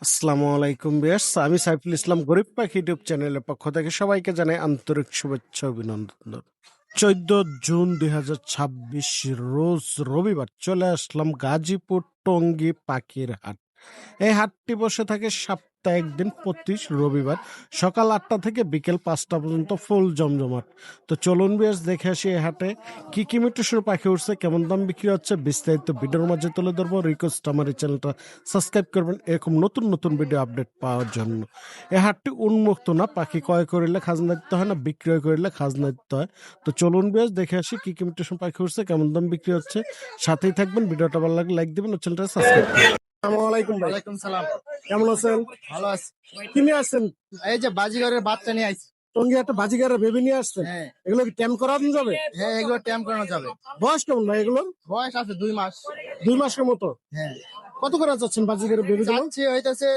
আসসালামু আলাইকুম বিয়ার্স, আমি সাইফুল ইসলাম গরিব পাখি ইউটিউব চ্যানেলের পক্ষ থেকে সবাইকে জানাই আন্তরিক শুভেচ্ছা অভিনন্দন। 14 জুন 2026 রোজ রবিবার চলে আসলাম গাজীপুর টঙ্গী পাখির হাট। এই হাটটি বসে থাকে সপ্তাহে একদিন প্রতি রবিবার সকাল 8টা থেকে বিকেল 5টা পর্যন্ত ফুল জমজমাট। তো চলুন বেশ দেখে আসি এই হাটে কি কি মিটুসুর পাখি উঠছে, কেমন দাম বিক্রি হচ্ছে, বিস্তারিত ভিডিওর মাঝে তুলে ধরবো। রিকোয়েস্ট আমার এই চ্যানেলটা সাবস্ক্রাইব করবেন এরকম নতুন নতুন ভিডিও আপডেট পাওয়ার জন্য। এই হাটটি উন্মুক্ত না, পাখি ক্রয় করিলে খাজনা দিতে হয় না, বিক্রয় করিলে খাজনা দিতে হয়। তো চলুন বেশ দেখে আসি কি কি মিটুসুর পাখি উঠছে, কেমন দাম বিক্রি হচ্ছে। সাথেই থাকবেন, ভিডিওটা ভালো লাগলে লাইক দিবেন ও চ্যানেলটা সাবস্ক্রাইব করবেন। আসসালামু আলাইকুম ভাই। ওয়ালাইকুম সালাম। কেমন আছেন? ভালো আছি। কি নিয়ে আসছেন? এই যে বাজিগরের বাচ্চা নিয়ে আইছি। টঙ্গী একটা বাজিগারের বেবি নিয়ে আসছেন। হ্যাঁ এগুলো কি ট্যাম করানো যাবে? হ্যাঁ, এগুলো ট্যাম করানো যাবে। বয়স কেমন ভাই এগুলোর? বয়স আছে 2 মাস। 2 মাসের মতো। হ্যাঁ, কত করে যাচ্ছেন বাজিগারের বেবি গুলো? চাচ্ছি হইতাছে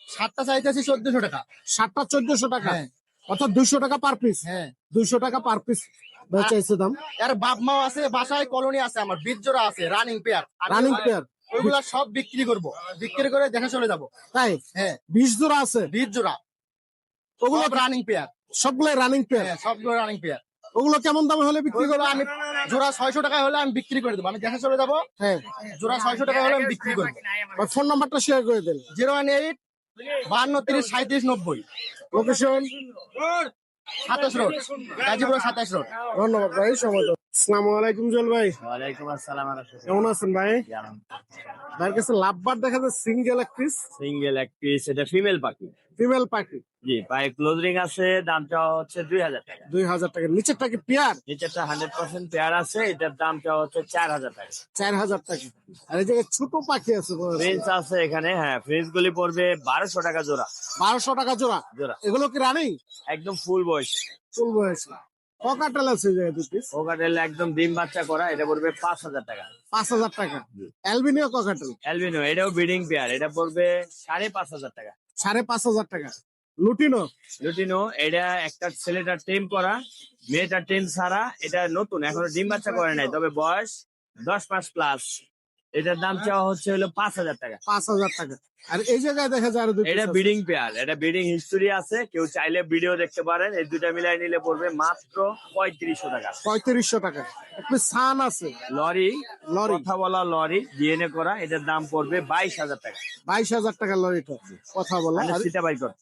7টা চাইতেছি 1400 টাকা। 7টা 1400 টাকা, হ্যাঁ অর্থাৎ 200 টাকা পার পিস। হ্যাঁ, 200 টাকা পার পিস চাইছে দাম। এর বাপ মাও আছে, বাসায় কলোনি আছে, আমার বীজ জোড়া আছে, রানিং পেয়ার। রানিং পেয়ার ওইগুলা সব বিক্রি করব, বিক্রি করে দেখে চলে যাব। তাই? হ্যাঁ, 20 জোড়া আছে বীজ জোড়া ওগুলো? সব রানিং পেয়ার। সবগুলাই রানিং পেয়ার। হ্যাঁ, সবগুলো রানিং পেয়ার। ওগুলো কেমন দামে হলে বিক্রি ওইগুলো করবেন? আমি জোড়া 600 টাকা হলে আমি বিক্রি করে দেবো, আমি দেখে চলে যাবো। হ্যাঁ, জোড়া 600 টাকা হলে আমি বিক্রি করবো। ফোন নাম্বারটা শেয়ার করে দেন। 018 52 30 37 90। লোকেশন? 27 road, Gazipur 27 road. ধন্যবাদ ভাই, সময় দেওয়ার। আসসালামু আলাইকুম জল ভাই, ওয়ালাইকুম আসসালাম। কেমন আছেন ভাই? ভাইয়ের কাছে লাভবার দেখা যায় সিঙ্গেল এক পিস, সিঙ্গেল এক পিস, এটা ফিমেল পাখি। ফিমেল পাখি। জি, পায়ে ক্লোজ রিং আছে, দামটা হচ্ছে 2000 টাকা। 2000 টাকা। নিচেরটা কি পেয়ার? নিচেরটা 100% পেয়ার আছে, এটার দামটা হচ্ছে 4000 টাকা। 4000 টাকা। আর এই জায়গায় ছোট পাখি আছে ফ্রিজ আছে এখানে, হ্যাঁ ফ্রিজ গুলি পড়বে 1200 টাকা জোড়া। 1200 টাকা জোড়া। জোড়া এগুলো কি রানিং? একদম ফুল বয়স। ফুল বয়স। ককাটেল আছে এই জায়গায় 2 পিস, ওকাটেল একদম ডিম বাচ্চা করা, এটা পড়বে 5000 টাকা। 5000 টাকা। অ্যালবিনিও ককাটেল অ্যালবিনো, এটাও ব্রিডিং পেয়ার, এটা পড়বে 5500 টাকা। 5500 টাকা। লুটিনো? লুটিনো, এটা একটা ছেলেটার টেম করা, মেয়েটার টেম ছাড়া। এটা নতুন, এখনো ডিম বাচ্চা করে নাই, তবে বয়স 10 মাস প্লাস। এটার দাম চাওয়া হচ্ছে হলো 5000 টাকা। 5000 টাকা। আর এই জায়গায় দেখা যায় আরো 2 এটা পিস। ব্রিডিং পেয়ার, এটা ব্রিডিং হিস্টোরি আছে, কেউ চাইলে ভিডিও দেখতে পারেন। এই দুটা মিলাই নিলে পড়বে মাত্র 3500 টাকা। 3500 টাকা। একটু সান আছে। লরি, লরি কথা বলা লরি, ডিএনএ করা, এটার দাম পড়বে 22000 টাকা। 22000 টাকা লরিটা, কথা বলা। আর সীতা বাইকর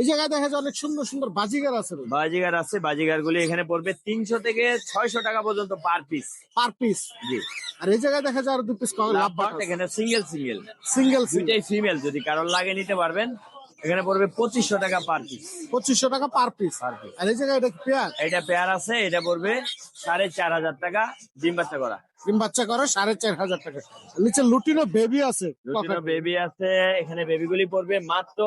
এই জায়গায় দেখা যায় অনেক সুন্দর সুন্দর বাজিগার আছে। বাজিগার আছে, বাজিগার গুলি এখানে পড়বে 300 থেকে 600 টাকা পর্যন্ত পার পিস। Per piece. জি, আর এই জায়গায় দেখা যায় আরো 2 পিস লাভবার্ড এখানে সিঙ্গেল সিঙ্গেল, সিঙ্গেল দুইটাই ফিমেল, যদি কারোর লাগে নিতে পারবেন। এখানে পড়বে 2500 টাকা পার পিস। 2500 টাকা পার পিস। Per piece. আর এই জায়গায় এটা পেয়ার? এটা পেয়ার আছে, এটা পড়বে 4500 টাকা, ডিম বাচ্চা করা। ডিম বাচ্চা করে 4500 টাকা। নিচে লুটিনো বেবি আছে। লুটিনো বেবি আছে, এখানে বেবিগুলি পড়বে মাত্র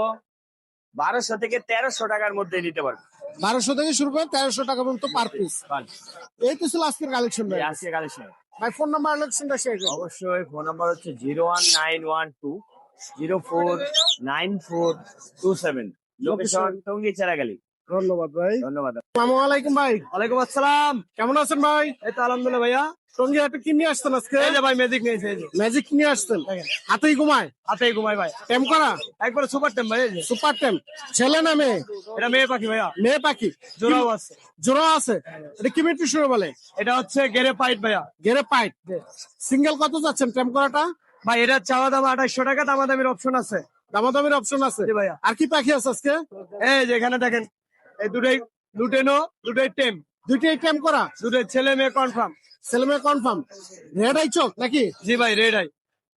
1200 থেকে 1300 টাকার মধ্যে নিতে পারবে। 1200 থেকে শুরু করে 1300 টাকা পর্যন্ত পার পিস। Per piece. এই তো ছিল আজকের কালেকশন ভাই। আজকে কালেকশন ভাই ফোন নাম্বার কালেকশনটা শেয়ার করুন। অবশ্যই। ফোন নাম্বার হচ্ছে 01912049427। লোকেশন টঙ্গী চেরাগালি। ধন্যবাদ ভাই। ধন্যবাদ। আসসালামু আলাইকুম ভাই। ওয়ালাইকুম আসসালাম। কেমন আছেন ভাই? এই তো আলহামদুলিল্লাহ ভাইয়া। টঙ্গী হাটে কি নিয়ে আসছেন আজকে? এই যে ভাই ম্যাজিক নিয়েছে, এই যে ম্যাজিক নিয়ে আসছেন। হাতেই ঘুমায়, হাতেই ঘুমাই ভাই। টেম করা, একবারে সুপার টেম ভাই। এই যে সুপার টেম। ছেলে না মেয়ে? এটা মেয়ে পাখি ভাইয়া, মেয়ে পাখি। জোড়াও আছে। জোড়া আছে। এটা কি মিটু শুরু বলে? এটা হচ্ছে গেরে পাইট ভাইয়া। গেরে পাইট। সিঙ্গেল কত যাচ্ছেন টেম করাটা? ভাই এটা চাওয়া দাম 2800 টাকা, দামাদামির অপশন আছে। দামাদামির অপশন আছে। জি ভাইয়া। আর কি পাখি আছে আজকে? এই যে এখানে দেখেন, এই দুটোই লুটেনো, দুটোই টেম, দুইটাই টেম করা? দুটোই ছেলে মেয়ে কনফার্ম। ছেলে মেয়ে কনফার্ম। রেড আই চোখ নাকি? জি ভাই, রেড আই।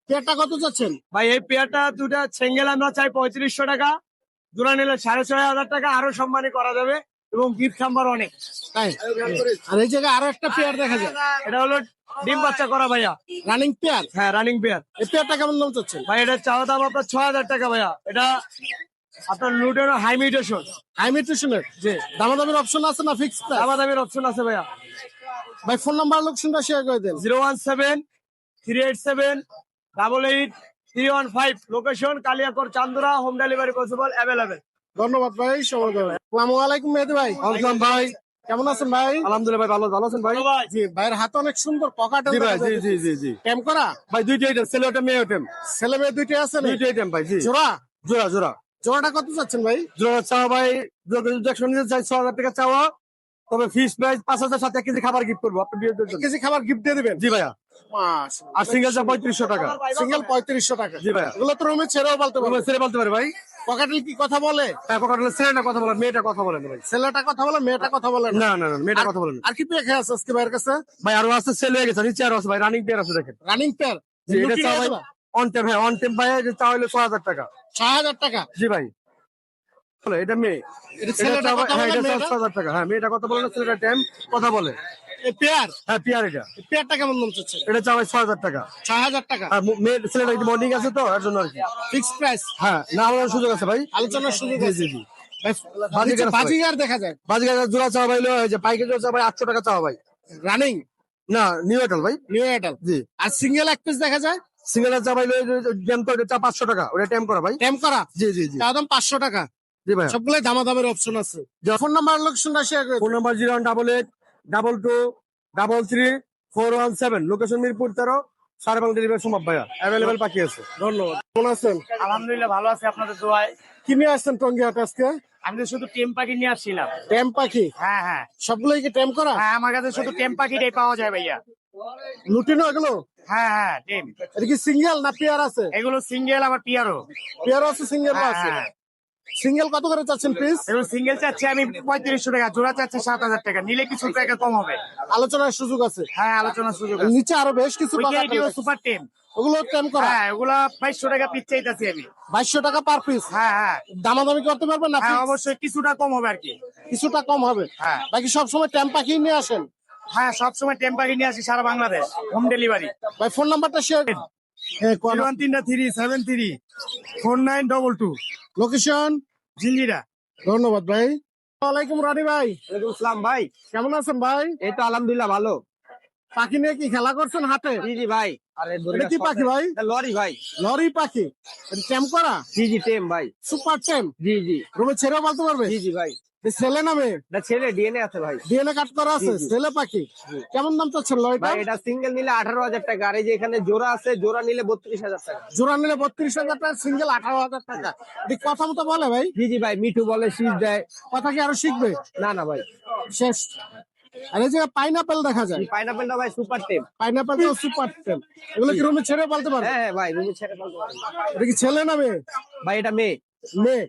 পেয়ারটা কত যাচ্ছেন? ভাই এই পেয়ারটা দুটা সিঙ্গেল আমরা চাই 3500 টাকা, জোড়া নিলে 6500 টাকা, আরো সম্মানী করা যাবে এবং গিফট নাম্বার অনেক। তাই? আর এই জায়গায় আরো একটা পেয়ার দেখা যায়। এটা হলো ডিম বাচ্চা করা ভাইয়া, রানিং পেয়ার। হ্যাঁ রানিং পেয়ার। এই পেয়ারটা কেমন দাম চাচ্ছেন? ভাই এটা চাওয়া দাম আপনার 6000 টাকা ভাইয়া। এটা আপনার লুটেনো হাই মিউটেশন। হাই মিউটেশনের। জি, দামাদামির অপশন আছে না ফিক্স? দামাদামির অপশন আছে ভাইয়া। ভাই ফোন নাম্বার লোকেশনটা শেয়ার করে দেন। 017-387-88-315। লোকেশন কালিয়াকড় চান্দুরা, হোম ডেলিভারি পসিবল, অ্যাভেলেবেল। ধন্যবাদ ভাই, সময় দেওয়ার। আসসালামু আলাইকুম মেহেদি ভাই। আসসালাম ভাই। কেমন আছেন ভাই? আলহামদুলিল্লাহ ভাই, ভালো ভালো আছেন ভাই? জি, ভাইয়ের হাতে অনেক সুন্দর পকেটেল জি ভাই, জি জি জি জি টেম করা ভাই, দুইটা আইটেম, ছেলে আইটেম মেয়ে আইটেম, ছেলে মেয়ে দুইটা আছে না? দুইটা আইটেম ভাই। জি জোড়া জোড়া জোড়া জোড়াটা কত চাচ্ছেন ভাই? জোড়া চাওয়া ভাই, একশো নিতে চাই 6,000 টাকা চাওয়া, তবে ফিক্স প্রাইস 5,000, সাথে 1 কেজি খাবার গিফট করবো আপনি বিয়ের জন্য। 1 কেজি খাবার গিফট দিয়ে দিবেন? জি ভাইয়া। আর সিঙ্গেল চা 3500 টাকা। সিঙ্গেল 3500 টাকা। জি ভাই। এগুলো তো রুমে ছেড়েও বলতে পারবে। ছেলে বলতে পারে ভাই। পকেটেল কি কথা বলে? হ্যাঁ, পকেটে ছেলেটা কথা বলে, মেয়েটা কথা বলে না ভাই। ছেলেটা কথা বলে, মেয়েটা কথা বলে না? না না না, মেয়েটা কথা বলে না আর কি পেয়ে খেয়ে আছে আজকে ভাইয়ের কাছে? ভাই। আরো আছে, ছেলে হয়ে গেছে, নিচে আরো আছে ভাই, রানিং পেয়ার আছে দেখেন। রানিং পেয়ার জি, এটা চা ভাই অন টেম। হ্যাঁ, অন টেম ভাই, যে চা হইলো 6,000 টাকা। 6000 টাকা। জি ভাই। বলে এটা মেয়ে, এটা ছেলেটা কথা হ্যাঁ, বলে, এটা মেয়েটা? 6,000 টাকা। হ্যাঁ, মেয়েটা কথা বলে না, ছেলেটা টেম কথা বলে। এই পেয়ার, হ্যাঁ, পেয়ার এটা। পেয়ারটা কেমন দাম চাচ্ছেন? এটা চা ভাই 6,000 টাকা। 6000 টাকা আর মেয়ে ছেলেটা একটু মর্নিং আছে তো, এর জন্য আর কি। ফিক্স প্রাইস, হ্যাঁ, না আমার সুযোগ আছে ভাই। আলোচনার সুযোগ জি আছে। জি জি। নিচে বাজিগার দেখা যায়। বাজিগার জোড়া চা ভাই, ওই যে পাইকারি জোড়া চা ভাই 800 টাকা চা ভাই। রানিং না, নিউ এটাল ভাই। নিউ এয়ারটেল। জি। আর সিঙ্গেল এক পিস দেখা যায় সিঙ্গেল চা ভাই, টেম তো চা 500 টাকা, ওটা টেম করা ভাই। টেম করা, জি জি জি তার দাম 500 টাকা। জি ভাই। সবগুলাই দামাদামের অপশন আছে। ফোন নাম্বার লোকেশনটা শেয়ার করে ফোন নাম্বার 01888222417, লোকেশন মিরপুর 13, সারা বাংলা ডেলিভারি সম্ভব ভাইয়া, অ্যাভেলেবেল পাখি আছে। ধন্যবাদ। কেমন আছেন? আলহামদুলিল্লাহ ভালো আছে, আপনাদের দোয়ায়। কি নিয়ে আসছেন টঙ্গী হাটে আজকে? আমি তো শুধু টেম পাখি নিয়ে আসছিলাম। টেম পাখি হ্যাঁ হ্যাঁ সবগুলোই কি টেম করা? হ্যাঁ, আমার কাছে শুধু টেম পাখিটাই পাওয়া যায় ভাইয়া। লুটিনো এগুলো? হ্যাঁ হ্যাঁ, টেম। এটা কি সিঙ্গেল না পেয়ার আছে? এগুলো সিঙ্গেল, আবার পিয়ারও। পেয়ার আছে, সিঙ্গেল হ্যাঁ আছে। হ্যাঁ, সিঙ্গেল কত করে চাচ্ছেন পিস? এগুলো সিঙ্গেল চাচ্ছি আমি 3500 টাকা, জোড়া চাচ্ছে 7000 টাকা, নিলে কিছু টাকা কম হবে। আলোচনার সুযোগ আছে। হ্যাঁ, আলোচনার সুযোগ আছে। নিচে আরো বেশ কিছু উইকেটিও সুপার টেম। ওগুলো টেম করা। হ্যাঁ, ওগুলা 2200 টাকা পিস চাইতাছি আমি। 2200 টাকা পার পিস। হ্যাঁ হ্যাঁ দামাদামি করতে পারবেন না? হ্যাঁ, fix? অবশ্যই কিছুটা কম হবে আর কি। কিছুটা কম হবে। হ্যাঁ বাকি সব সময় টেম পাখি নিয়ে আসেন। হ্যাঁ, সবসময় টেম পাখি নিয়ে আসি সারা বাংলাদেশ, হোম ডেলিভারি। ভাই ফোন নাম্বারটা শেয়ার করুন। হ্যাঁ, 01373 লোকেশন জিঞ্জিরা। ধন্যবাদ ভাই। ওয়ালাইকুম রানি ভাই, ওয়ালাইকুম আসসালাম ভাই। কেমন আছেন ভাই? এই তো আলহামদুলিল্লাহ ভালো। পাখি নিয়ে কি খেলা করছেন হাতে? জি জি ভাই। আরে এটা কি পাখি ভাই? লরি ভাই। লরি পাখি? এটা টেম করা? জি জি, টেম ভাই। সুপার টেম? জি জি রুমে ছেড়ে বলতে পারবে? জি জি ভাই। এ ছেলে নামে এটা ছেলে, ডিএনএ আছে ভাই। ডিএনএ কাট করা আছে? জি, জি। ছেলে পাখি। কেমন দাম চাচ্ছেন লরিটা? ভাই এটা সিঙ্গেল নিলে 18,000 টাকা, আর এই যে এখানে জোড়া আছে, জোড়া নিলে 32,000 টাকা। জোড়া নিলে 32,000 টাকা, সিঙ্গেল 18,000 টাকা। এটি কথা মতো বলে ভাই? জি জি ভাই, মিঠু বলে, শীষ দেয়। কথা কি আরো শিখবে? না না ভাই, শেষ। আর এই যে পাইনাপেল দেখা যায়, পাইনাপেল না ভাই, সুপার টেম। পাইনাপেল তো সুপার টেম। এগুলো কি রুমে ছেড়ে বলতে পারবে? হ্যাঁ হ্যাঁ ভাই, রুমে ছেড়ে বলতে পারেন। এটা কি ছেলে না মেয়ে? ভাই এটা মেয়ে। মেয়ে।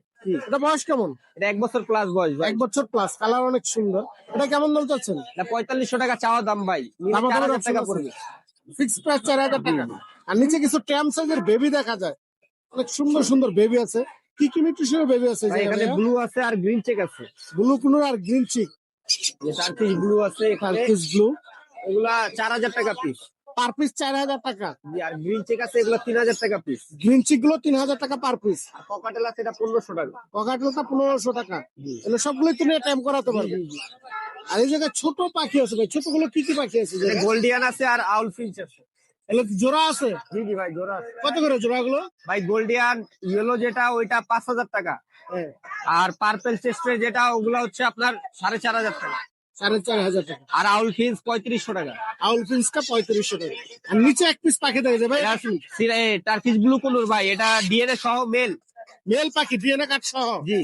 এটা বয়স কেমন? এটা 1 বছর প্লাস বয়স ভাই। 1 বছর প্লাস, কালার অনেক সুন্দর। এটা কেমন দাম চাচ্ছেন? এটা 4500 টাকা চাওয়া দাম ভাই, নিলে দামাদামির 4,000 option টাকা আছে? পড়বে। ফিক্স প্রাইস 4,000 টাকা। আর নিচে কিছু ট্যাম সাইজের বেবি দেখা যায়, অনেক সুন্দর সুন্দর বেবি আছে। কি কি নিউট্রিশনের বেবি আছে? ভাই এখানে ব্লু আছে আর গ্রিন চেক আছে। ব্লু কুনো আর গ্রিন চিক। টার্কিশ ব্লু আছে এখানে, টার্কিশ ব্লু এগুলা 4000 টাকা পিস। পার পিস 4,000 টাকা। আর গ্রিন চেক আছে, এগুলো 3000 টাকা পিস। গ্রিন চিক গুলো 3,000 টাকা পার পিস। আর ককাটেল আছে, এটা 1500 টাকা। পকেটলটা 1500 টাকা। এগুলো সবগুলোই তুমি টাইম করাতে পারবে। আর এই জায়গায় ছোট পাখি আছে ভাই, ছোটগুলো কি কি পাখি আছে? গোল্ডিয়ান আছে আর আউল ফিঞ্চ আছে। এগুলো কি জোড়া আছে? জি জি ভাই, জোড়া আছে। কত করে জোড়া গুলো? ভাই গোল্ডিয়ান ইয়েলো যেটা, ওইটা 5000 টাকা। হ্যাঁ, আর পার্পেল চেস্টে যেটা, ওগুলা হচ্ছে আপনার 4500 টাকা। 4,500 টাকা। আর আউল ফিঞ্চ 3500 টাকা। আউল ফিন্সটা 3500 টাকা। আর নিচে এক পিস পাখি দেখা যায় ভাই, টার্কিশ ব্লু কোনুর ভাই, এটা ডিএনএ সহ মেল। মেল পাখি ডিএনএ কার্ড সহ। জি।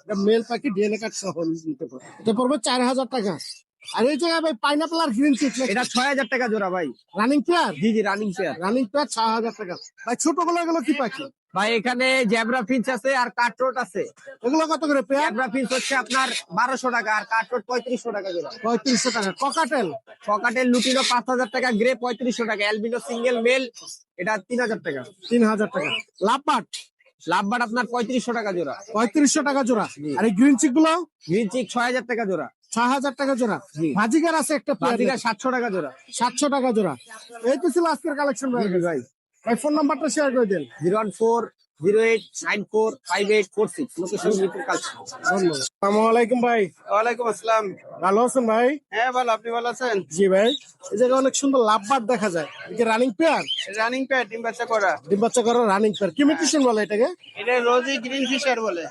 এটা মেল পাখি ডিএনএ কার্ড সহ নিতে পারবে। এটা পড়বে 4,000 টাকা। আর এই জায়গায় ভাই পাইনাপল আর গ্রিন চিক এটা 6000 টাকা জোড়া ভাই। Running pair. জি জি, রানিং পেয়ার। রানিং পেয়ার 6,000 টাকা। ভাই ছোটগুলো এগুলো কি পাখি? ভাই এখানে জ্যাবরা ফিঞ্চ আছে আর কাটরোট আছে। এগুলো কত করে পেয়ার? জ্যাবরা ফিঞ্চ হচ্ছে আপনার 1200 টাকা, আর কাটরোট 3500 টাকা জোড়া। 3500 টাকা। ককাটেল? পকাটেল লুটিনো 5000 টাকা, গ্রে 3500 টাকা, অ্যালবিনো সিঙ্গেল মেল এটা 3000 টাকা। 3,000 টাকা। লাভবাট? লাভবাট আপনার 3500 টাকা জোড়া। 3500 টাকা জোড়া। আর এই গ্রিন চিক গুলো? গ্রিন চিক 6000 টাকা জোড়া। 6,000 টাকা জোড়া। জি। ভাজিকার আছে একটা পেয়ার, বাজিকা 700 টাকা জোড়া। 700 টাকা জোড়া। এই তো ছিল আজকের কালেকশন ভাই। জি ভাই। ভাই ফোন নাম্বারটা শেয়ার করে দেন। 014 08945846 লোকেশন মিরপুর কালচি। ধন্যবাদ। আসসালামু আলাইকুম ভাই, ওয়ালাইকুম আসসালাম। ভালো আছেন ভাই? হ্যাঁ ভালো, আপনি ভালো আছেন? জি ভাই, এই জায়গায় অনেক সুন্দর লাভবার্ড দেখা যায়, এটা রানিং পেয়ার, রানিং প্যাড ডিম বাচ্চা করা। ডিম বাচ্চা করা রানিং পেয়ার, কি মিউটেশন বলে এটাকে? এটা রোজি গ্রিন ফিশার বলে।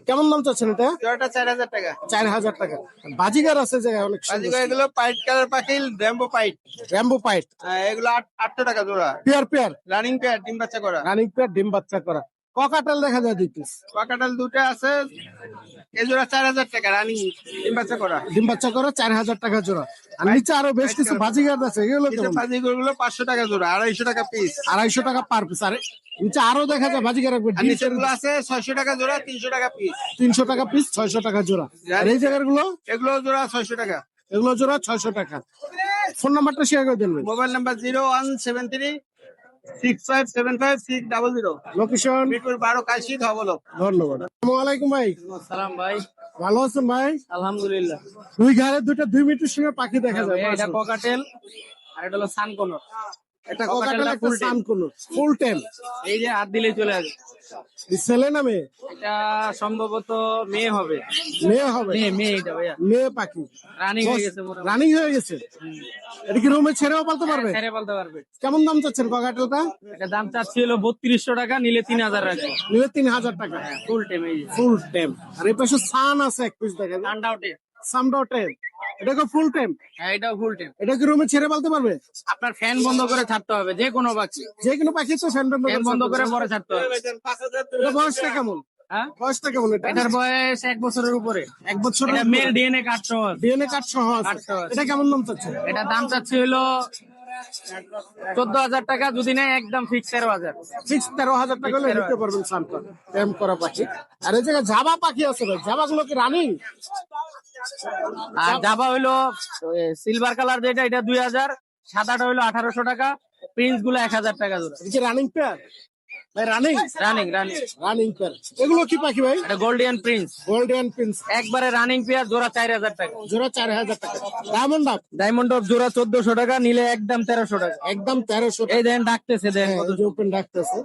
কেমন দাম চাচ্ছেন এটা? জোড়াটা 4000 টাকা। 4000 টাকা। বাজিগার আছে জায়গায় অনেক সুন্দর, বাজিগার এগুলো পাইট কালার পাখিল, র্যাম্বো পাইট। র্যাম্বো পাইট, এগুলো 800 টাকা জোড়া। পেয়ার পেয়ার, রানিং প্যাড ডিম বাচ্চা করা। রানিং পেয়ার ডিম বাচ্চা করা। ককাটেল দেখা যায় 2 পিস, কাকাটাল দুটো আছে, এই জোড়া 4000 টাকা রানিং ডিম বাচ্চা করা। ডিম বাচ্চা করা 4000 টাকা জোড়া। আর নিচে আরো বেশ কিছু বাজিগার আছে, এগুলো কেমন? বাজিগুলো 500 টাকা জোড়া, 250 টাকা পিস। 250 টাকা পার পিস। আর নিচে আরো দেখা যায় বাজিগার রাখবে, আর নিচেগুলো আছে 600 টাকা জোড়া, 300 টাকা পিস। 300 টাকা পিস, 600 টাকা জোড়া। আর এই জায়গার গুলো, এগুলো জোড়া 600 টাকা। এগুলো জোড়া 600 টাকা। ফোন নাম্বারটা শেয়ার করে দেবেন। Mobile number 017365756000। লোকেশন মিরপুর 12 কাশি ধবলক। ধন্যবাদ। আসসালামু আলাইকুম ভাই, সালাম ভাই, ভালো আছেন ভাই? আলহামদুলিল্লাহ। দুই ঘরে দুইটা 2 মিটার সঙ্গে পাখি দেখা যায়। এটা ককাটেল আর এটা হলো সানকোনর। এটা কোকাটেল, একটা full time। Sun conure full time. এই যে হাত দিলেই চলে আসবে। ছেলে না মেয়ে? এটা সম্ভবত মেয়ে হবে। মেয়ে হবে, মেয়ে এটা ভাইয়া মেয়ে পাখি। রানিং হয়ে গেছে মোটামুটি। রানিং হয়ে গেছে। এটা কি রুমে ছেড়েও পালতে পারবে? ছেড়ে বলতে পারবে। কেমন দাম চাচ্ছেন কোকাটেলটা? এটা দাম চাচ্ছিল 3200 টাকা, নিলে 3000 রাখবে। নিলে 3000 টাকা ফুল টাইম। এই যে ফুল টাইম। আর এই পাশে সান আছে এক পিস দেখা যায়, আন্ডাউটে। সামডাও টাইম। এটা কি ফুল টাইম? হ্যাঁ এটাও ফুল টাইম। এটা কি রুমে ছেড়ে পালতে পারবে? আপনার ফ্যান বন্ধ করে ছাড়তে হবে, যে কোনো পাখি যে কোনো পাখি তো ফ্যান ফ্যান বন্ধ করে পরে ছাড়তে হবে। এটা বয়সটা কেমন? হ্যাঁ বয়সটা কেমন এটা? এটার বয়স 1 বছরের উপরে। 1 বছর। এটা মেল ডিএনএ কার্ড সহ আছে। ডিএনএ কার্ড সহ আছে। কার্ড সহ আছে। এটা কেমন দাম চাচ্ছে? এটা দাম চাচ্ছি হলো 14000 টাকা, যদি নেয় একদম ফিক্স 13000। ফিক্স 13000 টাকা হলে নিতে পারবেন সানটা। প্রেম করা পাখি। আর এই জায়গায় জাবা পাখি আছে ভাই, জাবা গুলো কি রানিং? আর জাবা হইলো সিলভার কালার যেটা, এটা 2000। সাদাটা হইলো 1800 টাকা। প্রিন্স গুলো 1000 টাকা জোড়া। এটা কি রানিং পেয়ার ভাই? Running running running pair. এগুলো কি পাখি ভাই? এটা গোল্ডিয়ান প্রিন্স, গোল্ডেন প্রিন্স, একবারে রানিং পেয়ার, জোড়া 4000 টাকা। জোড়া 4000 টাকা। ডায়মন্ড আপ ডায়মন্ড অফ জোড়া 1400 টাকা, নিলে একদম 1300 টাকা। একদম 1300 টাকা। এই দেন ডাকতেছে, দেন কত ওপেন রাখতেছে।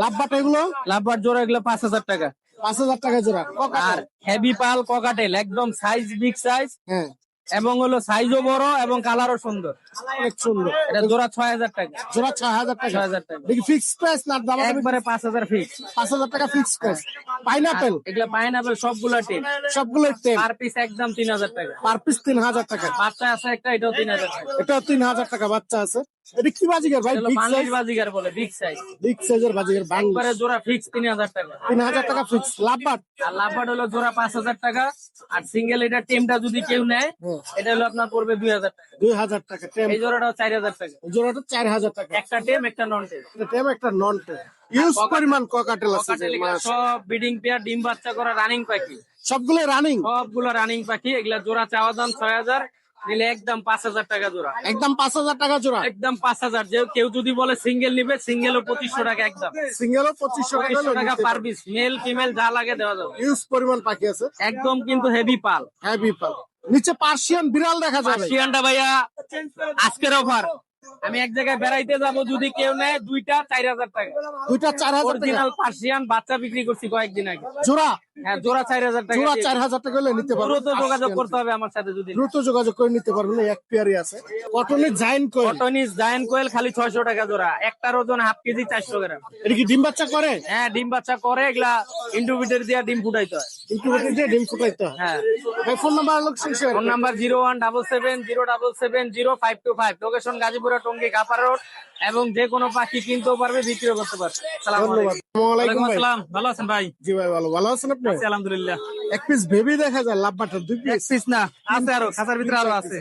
লাভবাট এগুলো লাভবার জোড়া, এগুলো 5000 টাকা। 5000 টাকা জোড়া। আর কোকাটেল, হেভি পাল ককাটেল, একদম সাইজ বিগ সাইজ, হ্যাঁ এবং হলো সাইজও বড় এবং কালারও সুন্দর। অনেক সুন্দর। এটা জোড়া 6000 টাকা। জোড়া 6000 টাকা। 6000 টাকা। দেখি ফিক্স প্রাইস না দাম? একবারে 5000 ফিক্স। 5000 টাকা ফিক্স প্রাইস। পাইনাপেল এগুলা পাইনাপেল সবগুলা টিম, সবগুলো টেম, পার পিস একদম 3000 টাকা। পার পিস 3000 টাকা। বাচ্চা আছে একটা, এটাও 3000 টাকা। এটা 3000 টাকা বাচ্চা আছে। এটা কি বাজিগার ভাই? এটা হলো বিগ সাইজ, বাংলাদেশ বাজিগার বলে, বিগ সাইজ। বিগ সাইজের বাজিগার বাংলা। একবারে জোড়া ফিক্স 3000 টাকা। 3000 টাকা ফিক্স। লাভবাট আর লাভবাট হলো জোড়া 5000 টাকা। আর সিঙ্গেল এটা টিমটা যদি কেউ নেয়, এটা হলো আপনার পড়বে 2000 টাকা। 2000 টাকা টেম। এই জোড়াটাও 4000 টাকা। জোড়াটা 4000 টাকা। একটা টেম একটা নন টেম। এটা টেম, একটা নন টেম। ইউজ পরিমাণ কোকাটেল আছে যে ককাটেল এগুলা মাস। সব ব্রিডিং পেয়ার, ডিম বাচ্চা করা রানিং পাখি, সবগুলো রানিং, সবগুলো রানিং পাখি। এগুলা জোড়া চাওয়া দাম 6000, নিলে একদম 5000 টাকা জোড়া। একদম 5000 টাকা জোড়া। একদম 5000। যে কেউ যদি বলে সিঙ্গেল নিবে, সিঙ্গেলও 2500 টাকা একদম। সিঙ্গেলও 2500 টাকা 2500 টাকা পার পিস, মেল ফিমেল যা লাগে দেওয়া যাবে। ইউজ পরিমাণ পাখি আছে। একদম কিন্তু হেভি পাল। হ্যাভি পাল। নিচে পার্সিয়ান বিড়াল দেখা যাবে। পার্সিয়ানটা ভাইয়া আজকের অফার। আমি এক জায়গায় বেড়াইতে যাব, যদি কেউ নেয় দুইটা 4000 টাকা। দুইটা 4000 টাকা অরিজিনাল পার্সিয়ান বাচ্চা বিক্রি করছি কয়েকদিন আগে। জোড়া। হ্যাঁ জোড়া 4000 টাকা। জোড়া 4000 টাকা হলে নিতে পারবেন। দ্রুত যোগাযোগ করতে হবে আমার সাথে যদি। দ্রুত যোগাযোগ করে নিতে পারবেন। এক পেয়ারই আছে। কটনের জাইন্ট কোয়েল। কটনিস জায়ান্ট কোয়েল খালি 600 টাকা জোড়া। একটার ওজন হাফ কেজি, 400 গ্রাম। এটা কি ডিম বাচ্চা করে? হ্যাঁ ডিম বাচ্চা করে, এগুলা ইনকিউবেটর দিয়ে ডিম ফুটাইতে হয়। ইনকিউবেটর দিয়ে ডিম ফুটাইতে হয়। হ্যাঁ। ভাই phone number location share. Phone number 01770770525। Location Gazipura Tongi কাপার রোড। এবং যে কোনো পাখি কিনতেও পারবে, বিক্রিও করতে পারবে। আসসালামু ধন্যবাদ। আলাইকুম। আসসালামু আলাইকুম ভাই। আসসালাম, ভালো আছেন ভাই? জি ভাই ভালো। ভালো আছেন আপনি? আছি আলহামদুলিল্লাহ। এক পিস বেবি দেখা যায় লাভবাটার, 2 পিস। পিস না, আছে আরো, খাঁচার ভিতরে আরো আছে।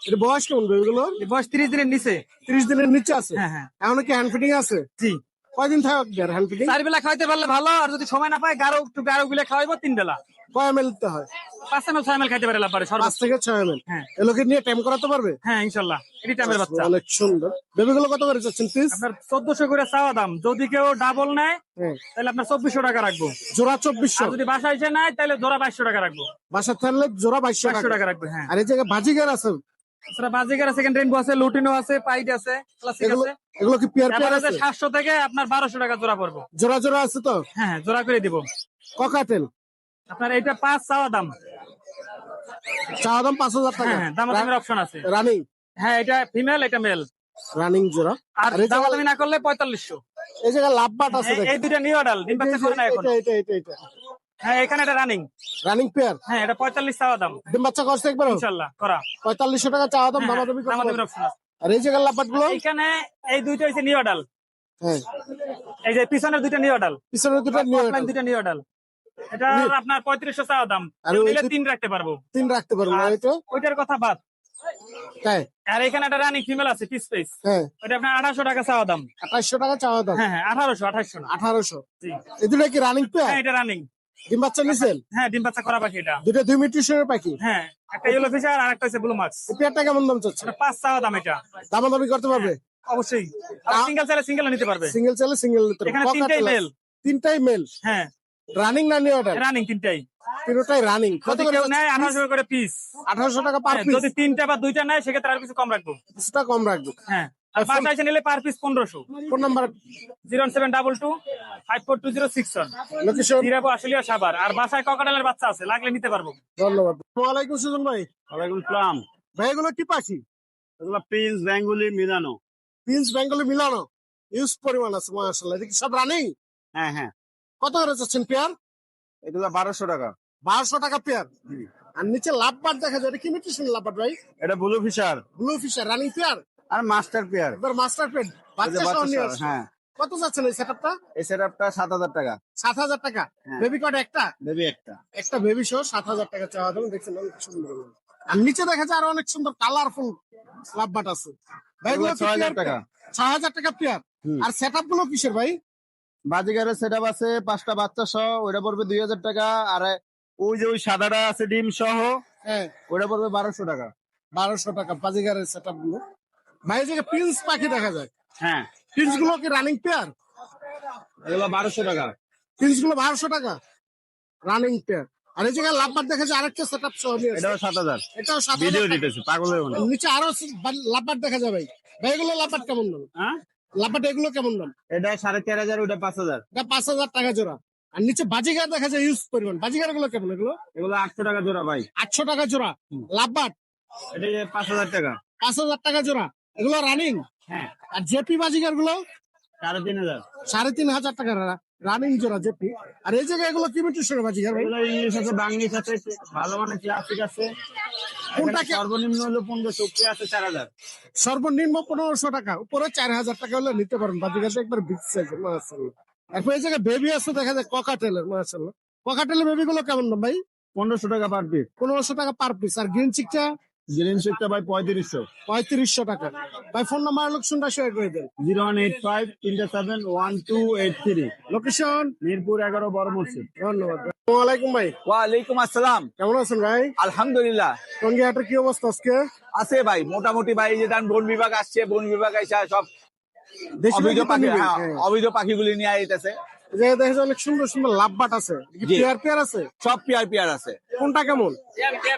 এটা বয়স কেমন বেবিগুলো? বয়স 30 দিনের নিচে। 30 দিনের নিচে আছে। হ্যাঁ হ্যাঁ। এখনো কি হ্যান্ড ফিটিং আছে? জি। কয়দিন থাকবে হ্যান্ড ফিটিং? 4 বেলা খাওয়াইতে পারলে ভালো, আর যদি সময় না পায় গারো গুলে খাওয়াইবো 3 বেলা। কয় এমএল দিতে হয়? 5 ml 6 ml খাইতে পারে লাভ পারে 5 সর্বোচ্চ। থেকে 6 এমএল। হ্যাঁ। এগুলোকে নিয়ে টাইম করাতে পারবে? হ্যাঁ ইনশাআল্লাহ। এডি টাইমের বাচ্চা। অনেক সুন্দর। বেবিগুলো কত করে চাচ্ছেন পিস? আপনার 1400 করে চাওয়া দাম। যদি কেউ ডাবল নেয় তাহলে আপনার 2400 টাকা রাখবো। জোড়া আর 2400। যদি বাসায় এসে নেয় তাহলে জোড়া 2200 টাকা রাখবো। বাসা থাকলে জোড়া 2200 2200 টাকা। টাকা রাখবো। হ্যাঁ। আর এই জায়গায় বাজিগার আছে এছাড়া বাজিকার সেকেন্ড রেইনবো আছে, লুটিনো আছে, পাইড আছে, ক্লাসিক এগুলো আছে। এগুলো কি পেয়ার ব্যাপার পেয়ার আছে আছে? 700 থেকে আপনার 1200 টাকা জোড়া পড়বো। জোড়া জোড়া আছে তো? হ্যাঁ হ্যাঁ, জোড়া করে দিব। ককাটেল আপনার এটা 5 চাওয়া দাম। চাওয়া দাম 5,000 টাকা। হ্যাঁ হ্যাঁ, দামাদামির অপশন আছে। রানিং হ্যাঁ, এটা ফিমেল, এটা মেল। রানিং জোড়া। আর আর এই জায়গায় দামাদামি না করলে 4500। এই জায়গায় লাভবাট আছে এই দেখি। দুইটা নিউ অ্যাডাল, ডিম বাচ্চা করে না এখন। এটা হ্যাঁ, এখানে এটা রানিং। Running pair. হ্যাঁ, এটা 45 চাওয়া দাম। ডিম বাচ্চা করছে একবার ইনশাআল্লাহ করা। 4500 টাকা চাওয়া দাম, হ্যাঁ, দামাদামি করতে দামাদামির পারবে। অপশন আছে। আর এই জায়গায় লাভবাট গুলো এখানে এই দুইটা হইছে নিউ অ্যাডাল। হ্যাঁ এই যে পিছনের দুইটা নিউ অ্যাডাল, পিছনে দুটো নিয়ে অফলাইন দুইটা নিউ অ্যাডাল। এটা আপনার 3500 চাওয়া দাম। আর কেউ ওই নিলে যে- 3 রাখতে পারবো। 3 রাখতে পারবো না আর এটা? ওইটার কথা বাদ। তাই? আর এখানে একটা রানিং ফিমেল আছে, পিস পিস। হ্যাঁ ওটা আপনার 1800 টাকা চাওয়া দাম। 2800 টাকা চাওয়া দাম। হ্যাঁ হ্যাঁ, 1800 না। 1800। জি। এই দুটো কি রানিং পেয়ার? হ্যাঁ, এটা রানিং। ডিম বাচ্চা নিছেন? হ্যাঁ, ডিম বাচ্চা করা পাখি এটা। দুটো 2 মিউটেশনের পাখি। হ্যাঁ, একটা ইয়েলো ফিশার আর একটা হচ্ছে ব্লু মার্কস। এই পেয়ারটা কেমন দাম চাচ্ছে? এটা 5 চাওয়া দাম এটা। দামাদামি করতে পারবে? অবশ্যই। আর সিঙ্গেল চাইলে সিঙ্গেল নিতে পারবে। সিঙ্গেল চাইলে সিঙ্গেল নিতে পারবে। এখানে তিনটাই মেল। তিনটাই মেল। হ্যাঁ, রানিং না নিয়ে অর্ডার? রানিং তিনটাই। তিনটাই রানিং। কত যদি করে কেউ যাচ্ছে? নেয় 1800 করে পিস। 1800 টাকা পার পিস। যদি 3টা বা 2টা নেয় সেক্ষেত্রে আর কিছু কম রাখবো। কিছুটা কম রাখবে। হ্যাঁ, আর 5টা এসে নিলে per piece 1500। Phone number 01722 542061। Location. Zirabo Ashulia Savar. আর বাসায় ককাটেলের বাচ্চা আছে, লাগলে নিতে পারবো। ধন্যবাদ। ওয়ালাইকুম সুজন ভাই। ওয়ালাইকুম সালাম। ভাই এগুলো কি পাখি? এগুলো প্রিন্স বেঙ্গলি মিলানো। প্রিন্স বেঙ্গলি মিলানো। ইউজ পরিমাণ আছে মাশাআল্লাহ। এটা কি সব রানিং? হ্যাঁ হ্যাঁ, কত করে যাচ্ছেন পেয়ার? এগুলো 1200 টাকা। 1200 টাকা পেয়ার। আর নিচে লাভবাট দেখা যায়। এটা কি মিউটেশন লাভবাট ভাই? এটা blue Fischer blue Fischer running pair. আর মাস্টার পেয়ার। এবার মাস্টার পেয়ার। বাচ্চা সহ নিয়ে আসছে। হ্যাঁ, কত যাচ্ছেন এই সেটআপটা? এই সেটআপটা 7000 টাকা। 7000 টাকা। হ্যাঁ। বেবি কট একটা? দেবী একটা। একটা বেবি সহ 7000 টাকা চাওয়া দাম। দেখছেন অনেক সুন্দর। আর নিচে দেখা যায় আরো অনেক সুন্দর কালারফুল লাভবাট আছে। ভাই এগুলো এগুলো 6000 টাকা। 6000 টাকা পেয়ার। হুম। আর সেটআপ গুলো কিসের ভাই? বাজিগারের সেটআপ আছে 5টা বাচ্চা সহ, ওটা পড়বে 2000 টাকা। আর ওই যে ওই সাদাটা আছে ডিম সহ, হ্যাঁ ওটা পড়বে 1200 টাকা। 1200 টাকা বাজিগারের সেটআপ গুলো। ভাই এই জায়গায় প্রিন্স পাখি দেখা যায়। হ্যাঁ, প্রিন্স গুলো কি রানিং পেয়ার? এগুলো 1200 টাকা। প্রিন্স গুলো 1200 টাকা রানিং পেয়ার। আর এই জায়গায় লাভবাট দেখা যায় আরেকটা সেটআপ সহ নিয়ে আসছে। এটাও 7000। এটাও 7000 ভিডিও টাকা। দিতেছি, পাগল হয়ে না। নিচে আরো লাভবাট দেখা যায় ভাই। ভাই এগুলো লাভবাট কেমন দাম? হ্যাঁ, লাভবাট এগুলো কেমন দাম? এটা 3500, ওটা 5000। এটা 5000 টাকা জোড়া। আর নিচে বাজিগার দেখা যায় ইউজ পরিমাণ। বাজিগার গুলো কেমন এগুলো? এগুলো 800 টাকা জোড়া ভাই। 800 টাকা জোড়া। লাভবাট এটা 5000 টাকা। 5000 টাকা জোড়া। এগুলো রানিং। হ্যাঁ, আর জেপি বাজিগার গুলো 3500। 3500 টাকা রানিং জোড়া জেপি। আর এই জায়গায় এগুলো কি মিউটেশনের বাজিগার ভাই? এগুলো ইংলিশ আছে, বাংলিশ আছে, ভালো মানের ক্লাসিক আছে। কোনটা এখানে সর্বনিম্ন হলো 1500, উপরে আছে 4000। সর্বনিম্ন 1500 টাকা, উপরে 4000 টাকা হলে নিতে পারেন। বাজিগারটা একবার বিগ সাইজের মাশাআল্লাহ। এরপর এই জায়গায় বেবি আছে দেখা যায় ককাটেলের মাশাআল্লাহ। ককাটেলের বেবি গুলো কেমন দাম ভাই? 1500 টাকা পার পিস। 1500 টাকা পার পিস। আর গ্রিন চিকটা গ্রিন শিকটা ভাই 3500। 3500 টাকা। ভাই ফোন নাম্বার লোকেশনটা শেয়ার করে দেন। 0185 37 1283। লোকেশন মিরপুর 11 বড় মসজিদ। ধন্যবাদ। আসসালামু আলাইকুম ভাই। ওয়ালাইকুম আসসালাম। কেমন আছেন ভাই? আলহামদুলিল্লাহ টঙ্গী হাটের কি অবস্থা আজকে? আছে ভাই, মোটামুটি ভাই। যে তার বন বিভাগ আসছে, বন বিভাগ এসে সব দেশি অবৈধ পাখি তো পাখি, নিবেই, হ্যাঁ, হ্যাঁ। অবৈধ পাখিগুলি নিয়ে আইতেছে। এই জায়গায় দেখা যায় অনেক সুন্দর সুন্দর লাভবাট আছে। জি। পেয়ার পেয়ার আছে। সব পেয়ার পেয়ার আছে। কোনটা কেমন?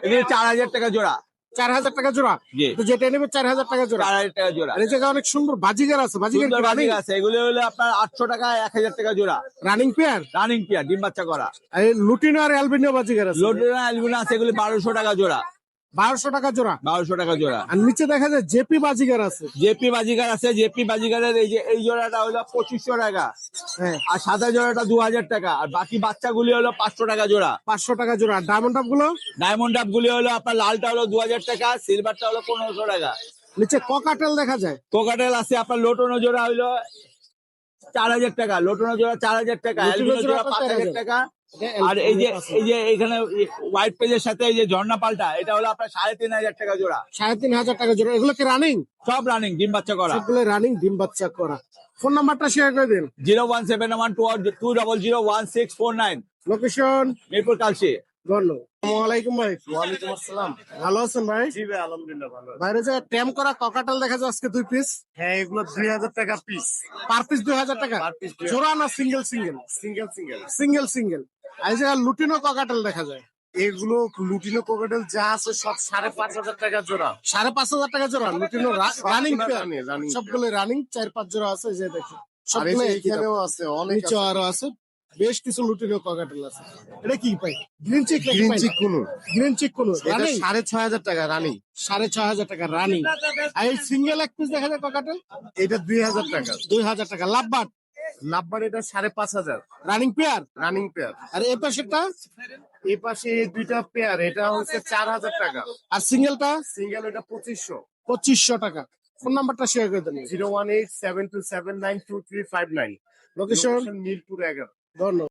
এগুলি 4000 টাকা জোড়া। 4000 টাকা জোড়া। জি। তো যেটা নেবে 4000 টাকা জোড়া। 4000 টাকা জোড়া। আর এই জায়গায় অনেক সুন্দর বাজিগার আছে। বাজিগার সুন্দর কি রানিং? বাজিক আছে, এগুলি হলো আপনার 800 টাকা, 1000 টাকা জোড়া। Running pair. রানিং পেয়ার, ডিম বাচ্চা করা। আর এই লুটিনো আর অ্যালবিনো বাজিগার আছে। লোডেনা অ্যালবিনো আছে, এগুলি 1200 টাকা জোড়া। 1200 টাকা জোড়া। 1200 টাকা জোড়া। আর নিচে দেখা যায় জেপি বাজিগার আছে। জেপি বাজিগার আছে, জেপি বাজিগারের এই জোড়াটা হলো 2500 টাকা। হ্যাঁ আর সাদা জোড়াটা 2000 টাকা। আর বাকি বাচ্চাগুলি হলো 500 টাকা জোড়া। 500 টাকা জোড়া। ডায়মন্ড আপ গুলো ডায়মন্ড আপ গুলি হলো আপনার লালটা হলো 2000 টাকা, সিলভারটা হলো 1500 টাকা। নিচে ককাটেল দেখা যায়। কোকাটেল আছে আপনার, লোটনো জোড়া হলো 4000 টাকা। লোটনো জোড়া 4000 টাকা। লোটনো অ্যালবিনো জোড়া জোড়া 5000 4000 টাকা। আর এই যে এখানে হোয়াইট পেজের সাথে এই যে ঝর্ণা পাল্টা, এটা হলো আপনার 3500 টাকা জোড়া। 3500 টাকা জোড়া। এগুলো কি রানিং? সব রানিং, ডিম বাচ্চা করা। সবগুলো রানিং, ডিম বাচ্চা করা। ফোন নাম্বারটা শেয়ার করে দিন। 01712001649। লোকেশন মিরপুর কালসি। ধন্যবাদ। আসসালামু আলাইকুম ভাই। ওয়ালাইকুম আসসালাম। ভালো আছেন ভাই? জি ভাই, আলহামদুলিল্লাহ ভালো। বাইরে যে ট্যাম করা ককাটেল দেখা যায় আজকে 2 পিস। হ্যাঁ, এগুলো 2000 টাকা পিস। পার পিস 2000 টাকা। Per piece 2000 জোড়া না single single? Single single. Single single. আর এই যে লুটিনো ককাটেল দেখা যায়। এগুলো লুটিনো কোকাটেল যা আছে সব 5,500 টাকা জোড়া। 5,500 টাকা জোড়া লুটিনো রানিং পেয়ার, রানিং সবগুলো রানিং 4-5 জোড়া আছে, এই যে দেখো আর সবগুলো একই দাম। এখানেও আছে অনেক নিচে আরো আছে, বেশ কিছু লুটিনো ককাটেল আছে। এটা কি পাই? Green cheek, green cheek conure. Green cheek কোন এটা রানিং 6,500 টাকা রানিং। 6,500 টাকা রানিং। আর এই সিঙ্গেল এক পিস দেখা যায় ককাটেল এটা 2,000 টাকা। 2,000 টাকা। লাভবাট লাভবার এটা 5,500 রানিং পেয়ার। Running pair. আর এই পাশেরটা এই পাশে এই দুইটা পেয়ার, এটা হচ্ছে 4,000 টাকা। আর সিঙ্গেলটা সিঙ্গেল এটা 2,500। 2,500 টাকা। ফোন নাম্বারটা শেয়ার করে দেন। 01872792359। লোকেশন মিরপুর 11। ধন্যবাদ।